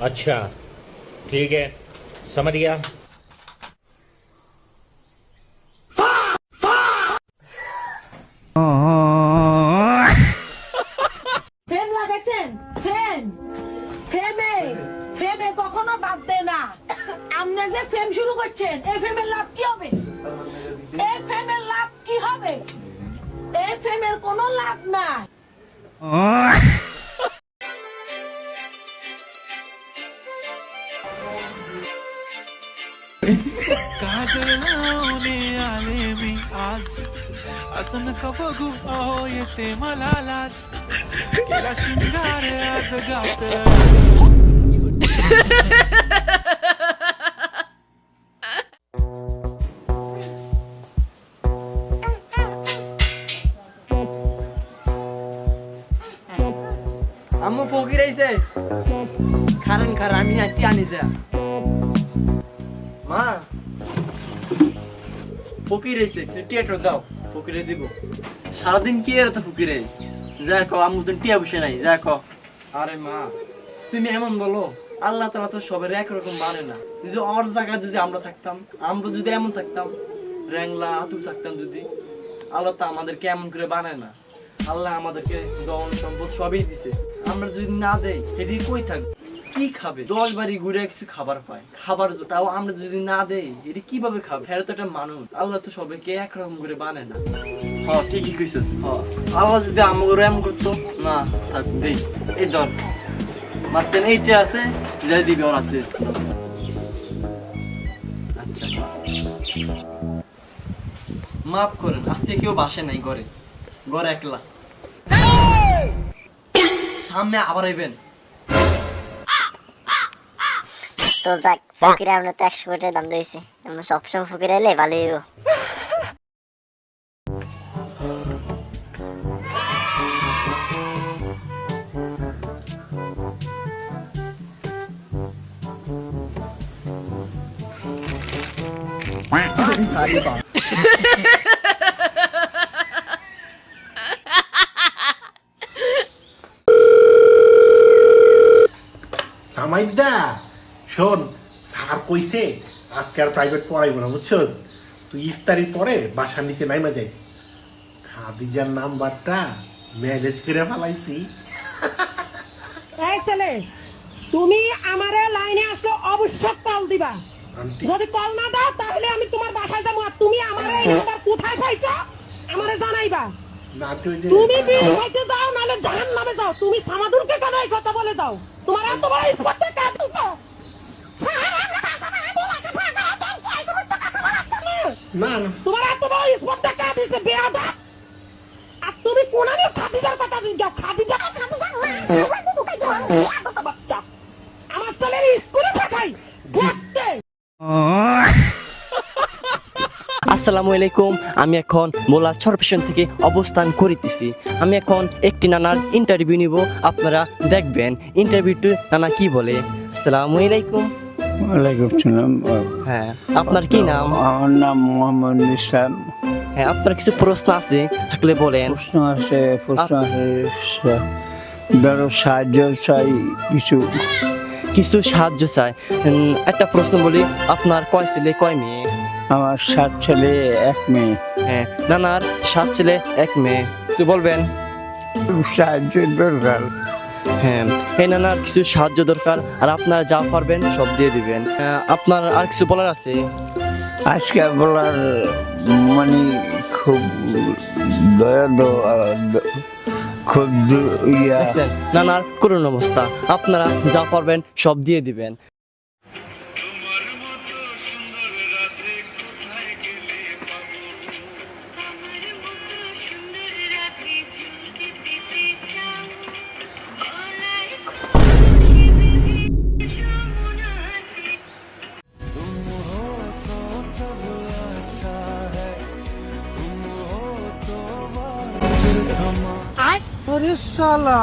अच्छा ठीक है, समझ गया। ফ্রেম লাগাইছেন? ফ্রেমে কখনো বাদ দেয় না। আপনি যে ফ্রেম শুরু করছেন, এই ফ্রেমের লাভ কি হবে? এই ফ্রেমের লাভ কি হবে? এই ফ্রেমের কোনো লাভ নাই। असं नका बघू अहो येते मला लाज केला शिंगार आज गात আম্মু ফকির আইছে খারান আমি নাতি আনি যা মা ফকির আইছে টিয়াটো দাও ফকিরে দিব সারাদিন কি এর তো ফকিরে যা কও আম্মু তো টিয়া বসে নাই যা কও আরে মা তুমি এমন বলো আল্লাহ তাআলা তো সবার এক রকম বানে না যদি ওর জায়গায় যদি আমরা থাকতাম আমরা যদি এমন থাকতাম রেংলা আতুল থাকতাম যদি আল্লাহ তো আমাদেরকে এমন করে বানায় না আল্লাহ আমাদেরকে ধন সম্পদ সবই দিছে আমরা যদি না দেই সেটি কই থাকবে কি খাবে 10 বাড়ি ঘুরে কিছু খাবার পায় খাবার তাও আমরা যদি না দেই এটি কিভাবে খাবে ফেরত তো একটা মানুষ আল্লাহ তো সবাইকে একরকম করে বানায় না হ্যাঁ ঠিকই কইছিস হ্যাঁ আল্লাহ যদি আমাকে এমন করতো না থাক দেই এই ধর মাত্র এইটা আছে যাই দিবি ওর হাতে আচ্ছা মাফ করেন আজকে কেউ বাসে নাই ঘরে ঘরে একলা সামনে আবার আইবেন তো যাক ফকির আমরা তো 100 কোটি দাম দিয়েছি আমরা সবসময় ফকির এলে ভালোই হইব সামাইদা শোন স্যার কইছে আজকে আর প্রাইভেট পড়াইবো না বুঝছস তুই ইফতারির পরে বাসার নিচে নাইমা যাইস খাদিজার নাম্বারটা ম্যানেজ করে ফেলাইছি এই ছেলে, তুমি আমারে লাইনে আসলে অবশ্যই কল দিবা। আন্টি যদি কল না দাও তাহলে আমি তোমার বাসায় যাবো আর তুমি আমারে এই নাম্বার কোথায় পাইছো আমারে জানাইবা। না তুই যে তুমি বিয়ে খাইতে দাও নালে জাহান্নামে যাও। তুমি সামাদুরকে কেন এই কথা বলে দাও? তোমার এত বড় স্পর্শে কাজ দিছো। না না তোমার এত বড় স্পর্শে কাজ দিছে বেয়াদা। আর তুমি কোনানে খাদিজার কথা দিছো? খাদিজা বাচ্চা আমার ছেলের স্কুলে পাঠাই ঘুরতে। আসসালামু আলাইকুম আমি এখন মোলা সরপেশন থেকে অবস্থান করিতেছি আমি এখন একটি নানার ইন্টারভিউ নিব আপনারা দেখবেন ইন্টারভিউটি নানা কি বলে আসসালামু আলাইকুম ওয়ালাইকুম সালাম হ্যাঁ আপনার কি নাম আমার নাম মোহাম্মদ ইসলাম হ্যাঁ আপনার কিছু প্রশ্ন আছে থাকলে বলেন প্রশ্ন আছে ধরো সাহায্য চাই কিছু সাহায্য চাই একটা প্রশ্ন বলি আপনার কয় ছেলে কয় মেয়ে আমার 7 ছেলে 1 মেয়ে হ্যাঁ নানার 7 ছেলে 1 মেয়ে কিছু বলবেন সাহায্যের দরকার হ্যাঁ এই নানার কিছু সাহায্য দরকার আর আপনারা যা পারবেন সব দিয়ে দিবেন আপনার আর কিছু বলার আছে আজকে বলার মানে খুব খুব দেখছেন নানার করুণ অবস্থা আপনারা যা পারবেন সব দিয়ে দিবেন अरे साला